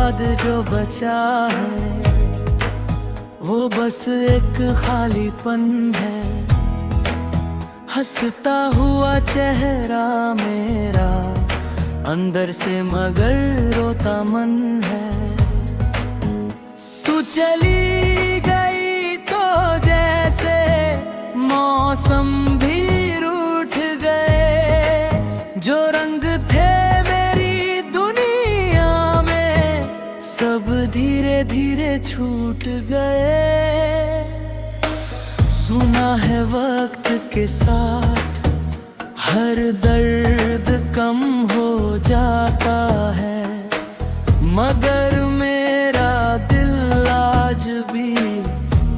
बाद जो बचा है वो बस एक खालीपन है। हंसता हुआ चेहरा मेरा अंदर से मगर रोता मन है। तू चली गई तो जैसे मौसम भी रूठ गए। जो रंग थे मेरी दुनिया में सब धीरे धीरे छूट गए। सुना है वक्त के साथ हर दर्द कम हो जाता है, मगर मेरा दिल आज भी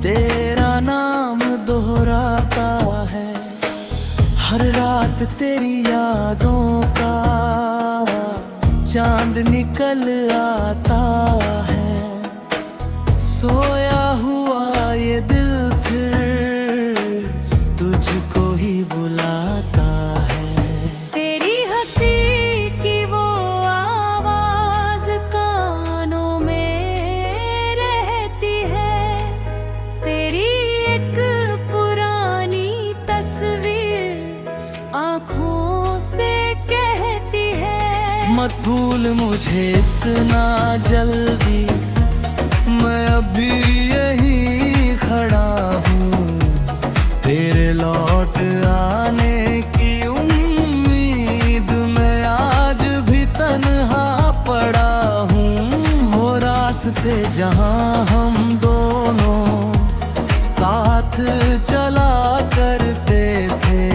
तेरा नाम दोहराता है। हर रात तेरी यादों का चांद निकल आता है। सोया हुआ ये दिल फिर तुझको ही बुलाता है। तेरी हंसी की वो आवाज कानों में रहती है। तेरी एक पुरानी तस्वीर आँखों से कहती है। मत भूल मुझे इतना जल्दी, मैं अभी यही खड़ा हूँ। तेरे लौट आने की उम्मीद में आज भी तन्हा पड़ा हूँ। वो रास्ते जहाँ हम दोनों साथ चला करते थे,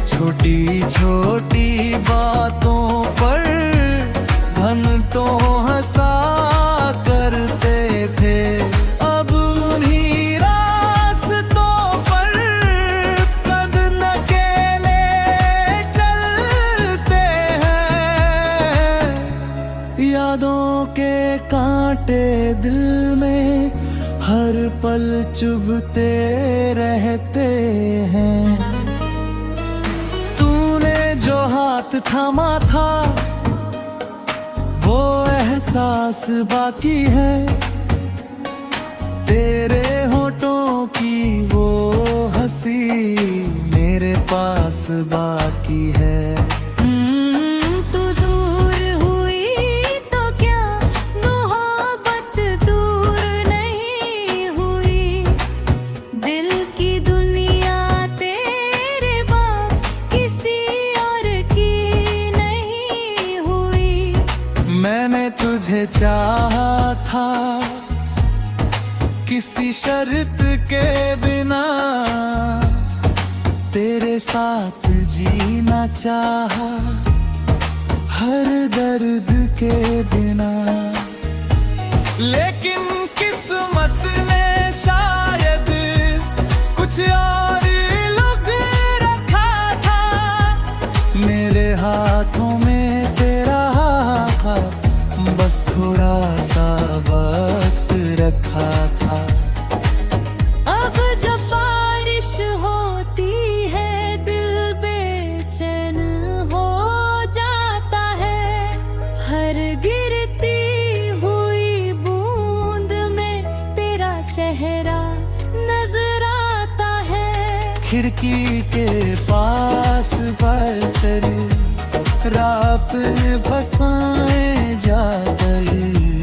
छोटी छोटी बातों पर घंटों हंसा करते थे। अब उन्हीं रास्तों पर कदम अकेले चलते हैं। यादों के कांटे दिल में हर पल चुभते रहते हैं। तूने जो हाथ थामा था वो एहसास बाकी है। तेरे होठों की वो हंसी मेरे पास बाकी है। तू दूर हुई तो क्या मोहब्बत दूर नहीं हुई। दिल की दुनिया तेरे बाद किसी और की नहीं हुई। मैंने तुझे चाहा था किसी शर्त के बिना, तेरे साथ जीना चाहा हर दर्द के बिना। लेकिन किस्मत ने शायद कुछ और लुक रखा था। मेरे हाथों में तेरा हाथ बस थोड़ा सा वक्त रखा था। अब जब बारिश होती है दिल बेचैन हो जाता है। हर गिरती हुई बूंद में तेरा चेहरा नजर आता है। खिड़की के पास बर्तन रात बसाए जा गई,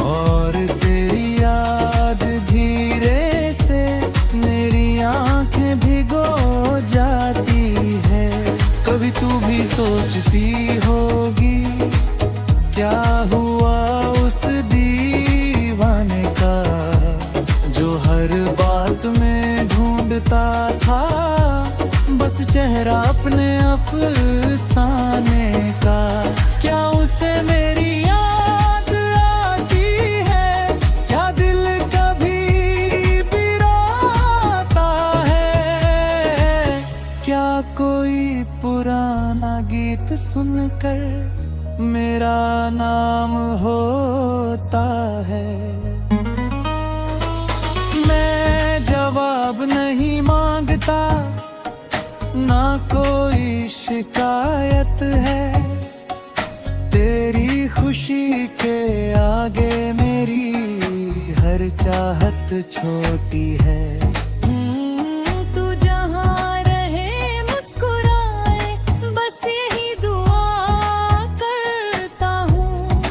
और तेरी याद धीरे से मेरी आंखें भिगो जाती है। कभी तू भी सोचती होगी क्या हुआ उस दीवाने का, जो हर बात में ढूंढता था बस चेहरा अपने अफसाने का। क्या उसे मेरी याद आती है, क्या दिल कभी भी रोता है। क्या कोई पुराना गीत सुनकर मेरा नाम होता है। मैं जवाब नहीं मांगता, ना कोई शिकायत है। तेरी खुशी खुशी के आगे मेरी हर चाहत छोटी है। तू जहाँ रहे मुस्कुराए, बस यही दुआ करता हूँ।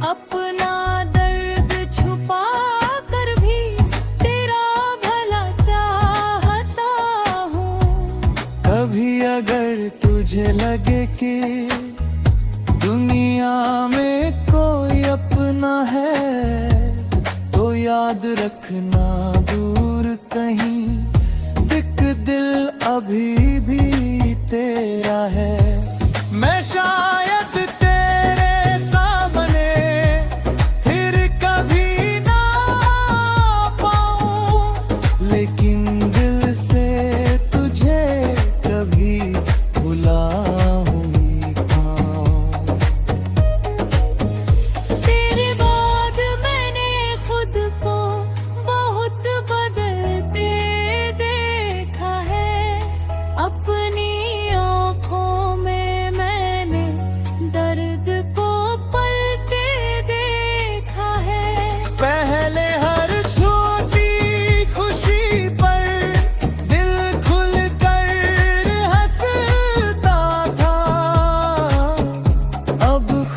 अपना दर्द छुपा कर भी तेरा भला चाहता हूँ। कभी अगर तुझे लगे कि दुनिया में कोई अपना है, तो याद रखना दूर कहीं एक दिल अभी भी तेरा है। मैं शायद तेरे सामने फिर कभी ना आ पाऊं, लेकिन दिल से तुझे कभी भुला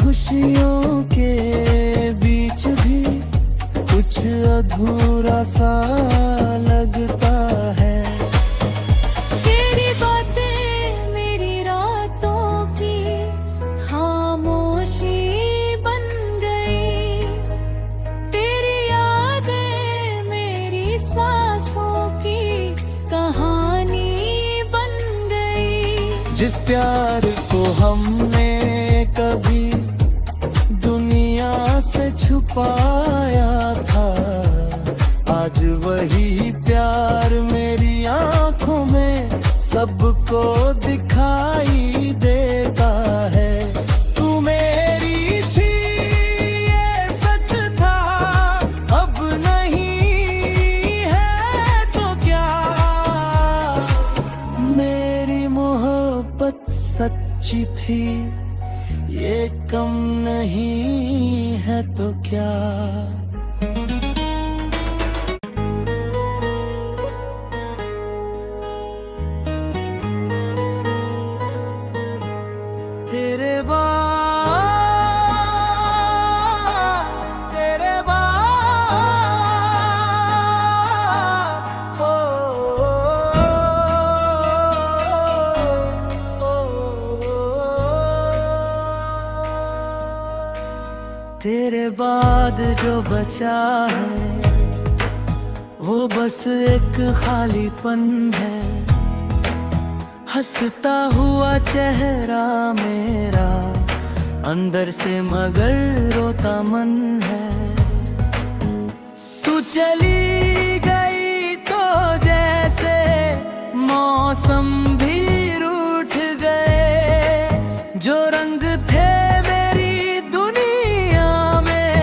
खुशियों के बीच भी कुछ अधूरा सा लगता है। तेरी बातें मेरी रातों की खामोशी बन गई। तेरी यादें मेरी सांसों की कहानी बन गई। जिस प्यार को हमने कभी दुनिया से छुपाया था, आज वही प्यार मेरी आंखों में सबको दिखाई देता है। तू मेरी थी ये सच था, अब नहीं है तो क्या। मेरी मोहब्बत सच्ची थी, ये कम नहीं है तो क्या। तेरे बाद तेरे बाद जो बचा है वो बस एक खालीपन है। हंसता हुआ चेहरा मेरा अंदर से मगर रोता मन है। तू चली गई तो जैसे मौसम भी रूठ गए। जो रंग थे मेरी दुनिया में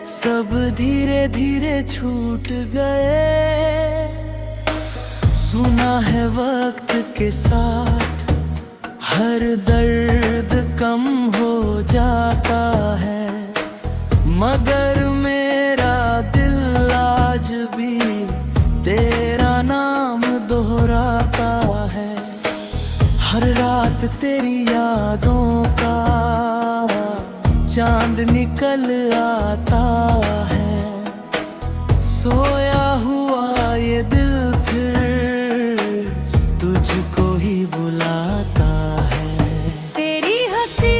सब धीरे धीरे छूट गए। सुना है वक्त के साथ हर दर्द कम हो जाता है, मगर मेरा दिल आज भी तेरा नाम दोहराता है। हर रात तेरी यादों का चांद निकल आता है। सोया हुआ ये दिल फिर तुझको ही बुलाता है। तेरी हंसी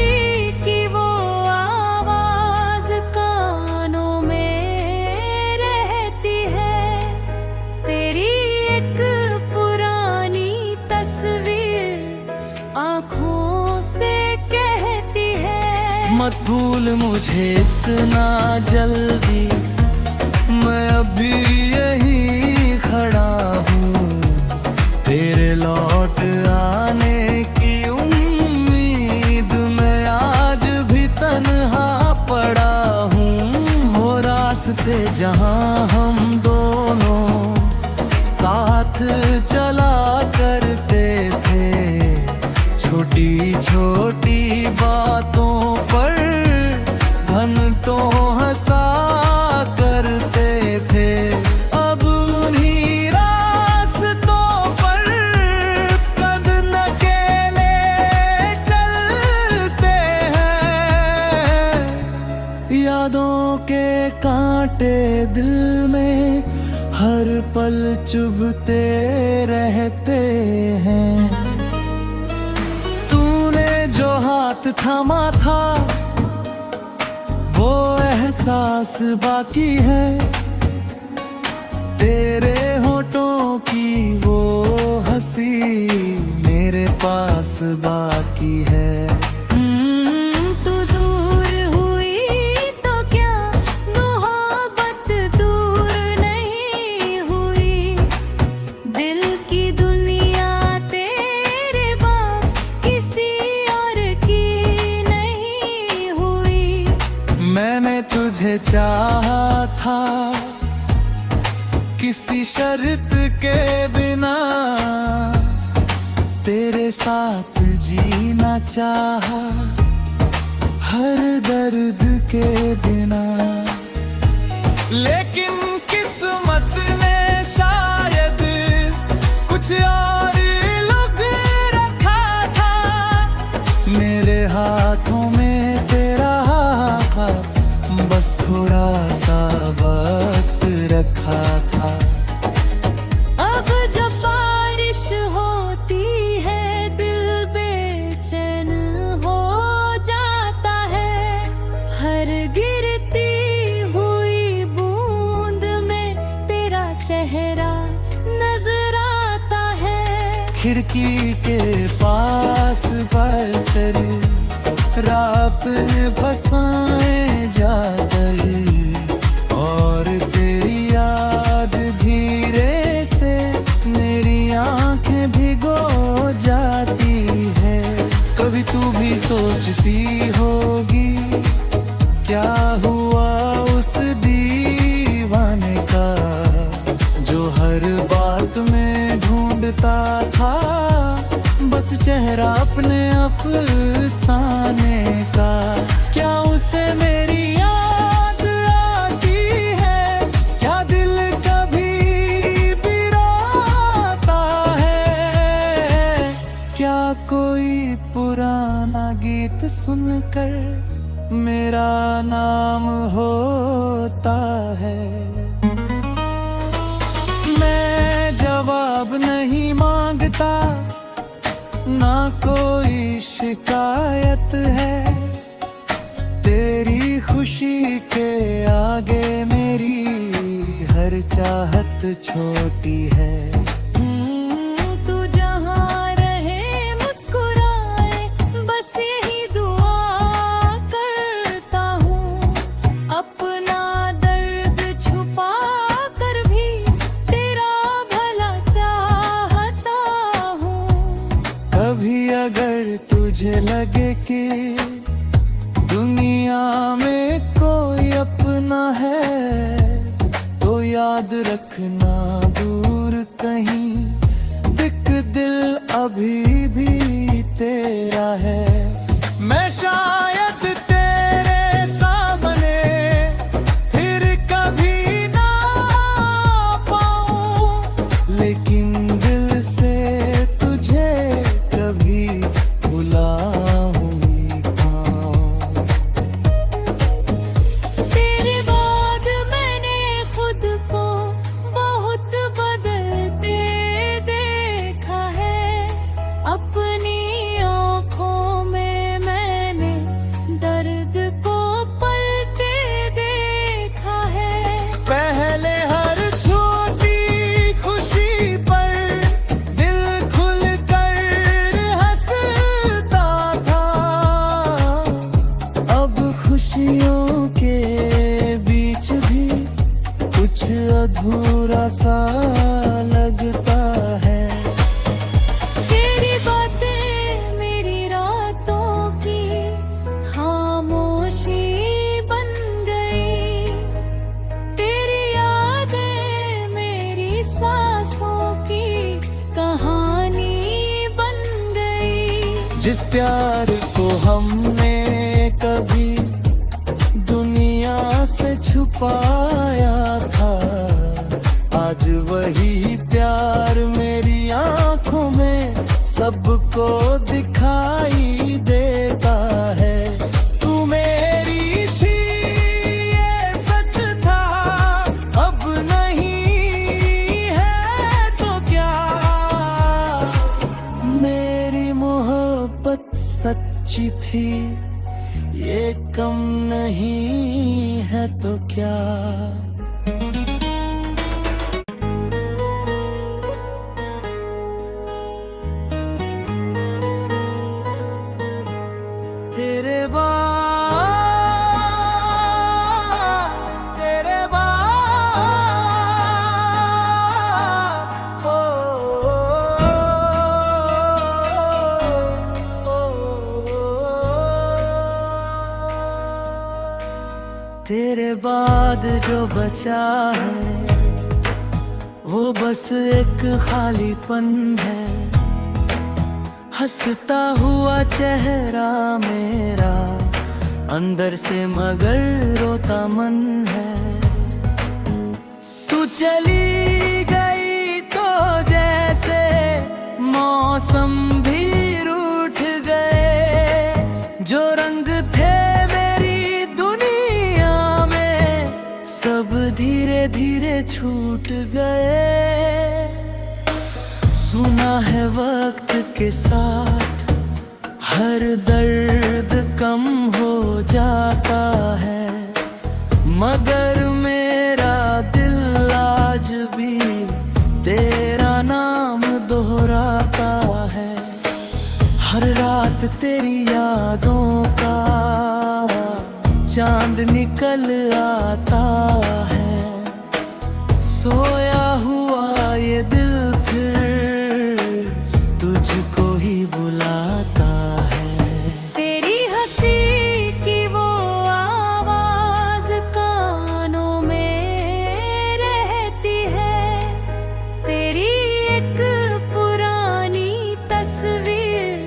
की वो आवाज कानों में रहती है। तेरी एक पुरानी तस्वीर आँखों से कहती है, मत भूल मुझे इतना जल्दी, मैं अभी यही खड़ा हूँ। तेरे लौट आने की उम्मीद में आज भी तन्हा पड़ा हूँ। वो रास्ते जहाँ हम दोनों साथ चला करते थे, छोटी छोटी बातों पर पल चुभते रहते हैं। तूने जो हाथ थामा था वो एहसास बाकी है, तेरे होठों की वो हंसी मेरे पास बाकी है। तू दूर हुई तो क्या मोहब्बत दूर नहीं हुई, दिल की दुनिया तेरे बाद किसी और की नहीं हुई। मैंने तुझे चाहा था किसी शर्त के बिना, तेरे साथ जीना चाहा हर दर्द के बिना। लेकिन किस्मत ने शायद कुछ और लुक रखा था, मेरे हाथों में तेरा हाथ बस थोड़ा सा वक्त रखा था। अब जब बारिश होती है दिल बेचैन हो जाता है, हर गिरती हुई बूंद में तेरा चेहरा नजर आता है। खिड़की के पास पर तेरी रात बसाए जा गई, और तेरी याद धीरे से मेरी आंखें भिगो जाती है। कभी तू भी सोचती होगी क्या हुआ उस दीवाने का, जो हर बात में ढूंढता था बस चेहरा अपने अफसाने का। क्या उसे मेरी याद आती है, क्या दिल कभी भी रोता है, क्या कोई पुराना गीत सुनकर मेरा नाम होता है। मैं जवाब नहीं मांगता, ना कोई शिकायत है, तेरी खुशी के आगे मेरी हर चाहत छोटी है। तू जहाँ रहे मुस्कुराए बस यही दुआ करता हूँ, अपना दर्द छुपा कर भी तेरा भला चाहता हूँ। कभी अगर तुझे लगे कि दुनिया में कोई अपना है, तो याद रखना दूर कहीं दिक दिल अभी भी तेरा है। मैं शायद तेरे सामने फिर कभी ना पाऊं, लेकिन दिल से तुझे कभी भुला ही पाऊं। तेरे बाद मैंने खुद को बहुत बदलते देखा है, अपनी आँखों में मैंने दर्द को पलते देखा है। पहले हर छोटी खुशी पर दिल खुल कर हंसता था, अब खुशियों के बीच भी कुछ अधूरा सा लगता है। तेरी बातें मेरी रातों की खामोशी बन गई, तेरी यादें मेरी सांसों की कहानी बन गई। जिस प्यार को हमने कभी दुनिया से छुपाया था, आज वही प्यार मेरी आंखों में सबको दिखाई देता है। तू मेरी थी ये सच था, अब नहीं सच्ची थी, ये कम नहीं है तो क्या। तेरे तेरे बाद जो बचा है वो बस एक खालीपन है। हंसता हुआ चेहरा मेरा अंदर से मगर रोता मन है। तू चली गई तो जैसे मौसम भी रूठ गए। जो रंग थे मेरी दुनिया में सब धीरे धीरे छूट गए। सुना है वक्त के साथ हर दर्द कम हो जाता है, मगर मेरा दिल आज भी तेरा नाम दोहराता है। हर रात तेरी यादों का चांद निकल आता है। सोया हुआ ये दिल तुझको ही बुलाता है। तेरी हंसी की वो आवाज कानों में रहती है। तेरी एक पुरानी तस्वीर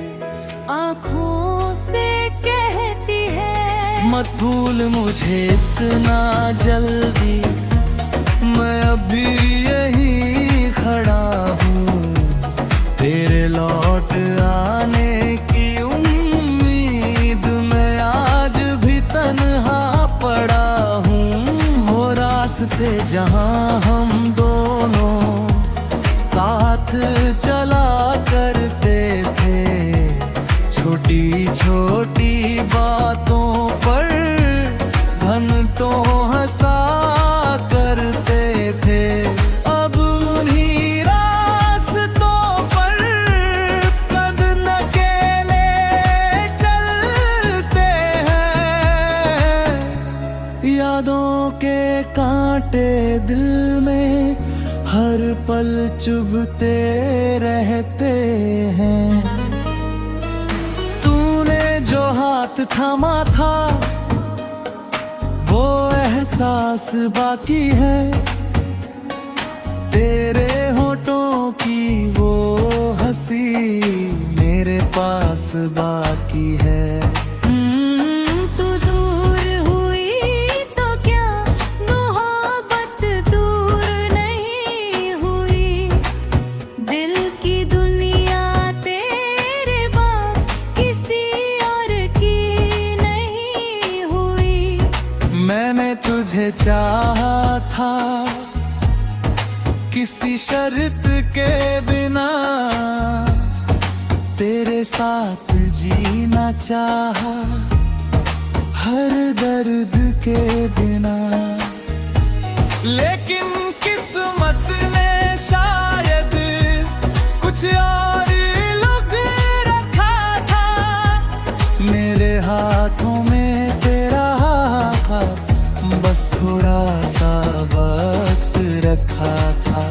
आँखों से कहती है। मत भूल मुझे इतना जल्दी, मैं अभी यही खड़ा हूँ। तेरे लौट आने की उम्मीद में आज भी तन्हा पड़ा हूँ। वो रास्ते जहाँ हम दोनों साथ चला करते थे, छोटी छोटी बातों पर घंटों हंसा करते थे। अब उन्हीं रास्तों पर कदम अकेले चलते हैं। यादों के कांटे दिल में हर पल चुभते रहते हैं। तूने जो हाथ थामा था वो एहसास बाकी है। तेरे होठों की वो हंसी मेरे पास बाकी है। तू दूर हुई तो क्या मोहब्बत दूर नहीं हुई। दिल की दुनिया तेरे बाद किसी और की नहीं हुई। मैंने तुझे चाहा था किसी शर्त के बिना, तेरे साथ जीना चाहा हर दर्द के बिना। लेकिन किस्मत ने शायद कुछ और लुक रखा था। मेरे हाथों में तेरा हाथ बस थोड़ा सा वक्त रखा था।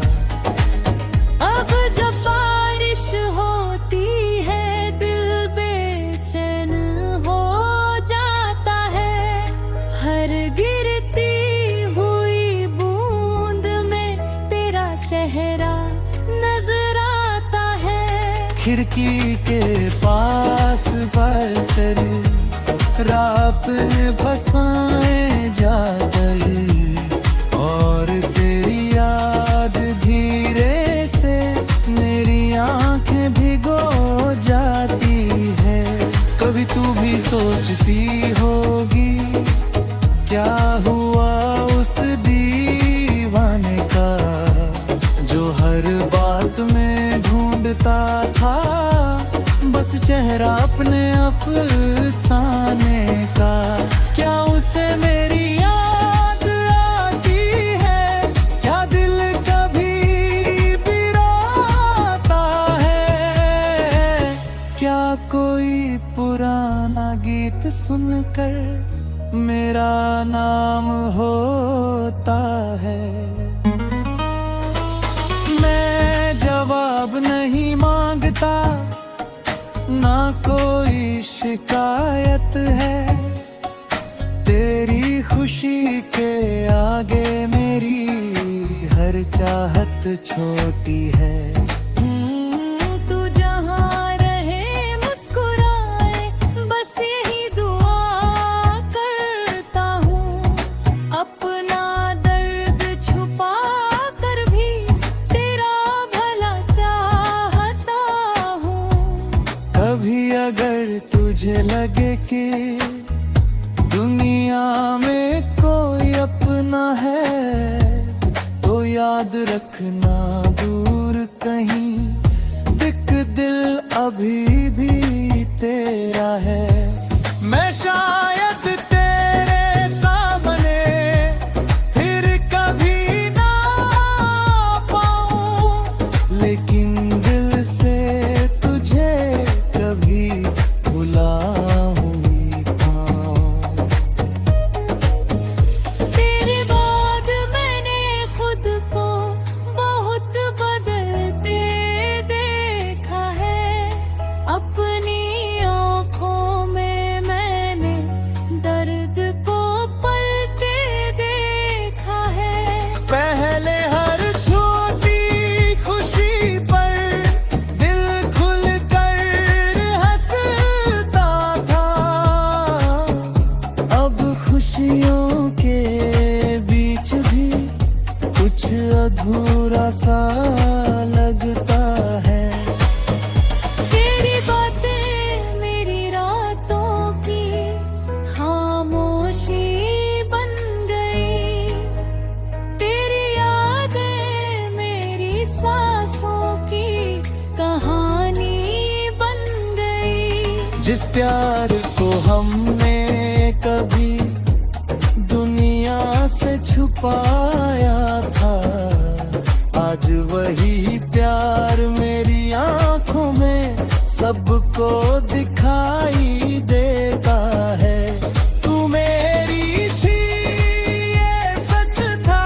अब जब बारिश होती है दिल बेचैन हो जाता है। हर गिरती हुई बूंद में तेरा चेहरा नजर आता है। खिड़की के पास बर्तन रात फसाए जा गई, और तेरी याद धीरे से मेरी आंखें भिगो जाती है। कभी तू भी सोचती होगी क्या हुआ उस दीवाने का, जो हर बात में ढूंढता था बस बस चेहरा अपने अफसाने का। क्या उसे मेरी याद आती है, क्या दिल कभी भी रोता है, क्या कोई पुराना गीत सुनकर मेरा नाम होता है। मैं जवाब नहीं मांगता, ना कोई शिकायत है, तेरी खुशी के आगे मेरी हर चाहत छोटी है। तू जहाँ रहे मुस्कुराए, बस यही दुआ करता हूँ। अपना दर्द छुपा कर भी तेरा भला चाहता हूँ। कभी अगर तुझे लगे कि दुनिया में कोई अपना है, तो याद रखना दूर कहीं एक दिल अभी भी तेरा है। मैं शायद तेरे सामने फिर कभी ना पाऊं, लेकिन दिल से तुझे कभी भुला ही पाऊं। तेरे बाद मैंने खुद को बहुत बदलते देखा है। अपनी आँखों में मैंने दर्द को पलते देखा है। पहले हर छोटी खुशी पर दिल खुल कर हंसता था, अब खुशियों के बीच भी कुछ अधूरा सा लगता है। तेरी बातें मेरी रातों की खामोशी बन गई। तेरी यादें मेरी सांसों की कहानी बन गई। जिस प्यार को हमने कभी दुनिया से छुपाया था, आज वही प्यार मेरी आंखों में सबको दिखाई देता है। तू मेरी थी ये सच था,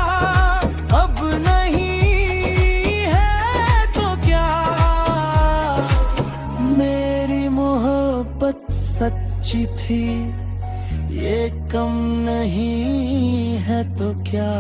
अब नहीं है तो क्या। मेरी मोहब्बत सच्ची थी, ये कम नहीं है तो क्या।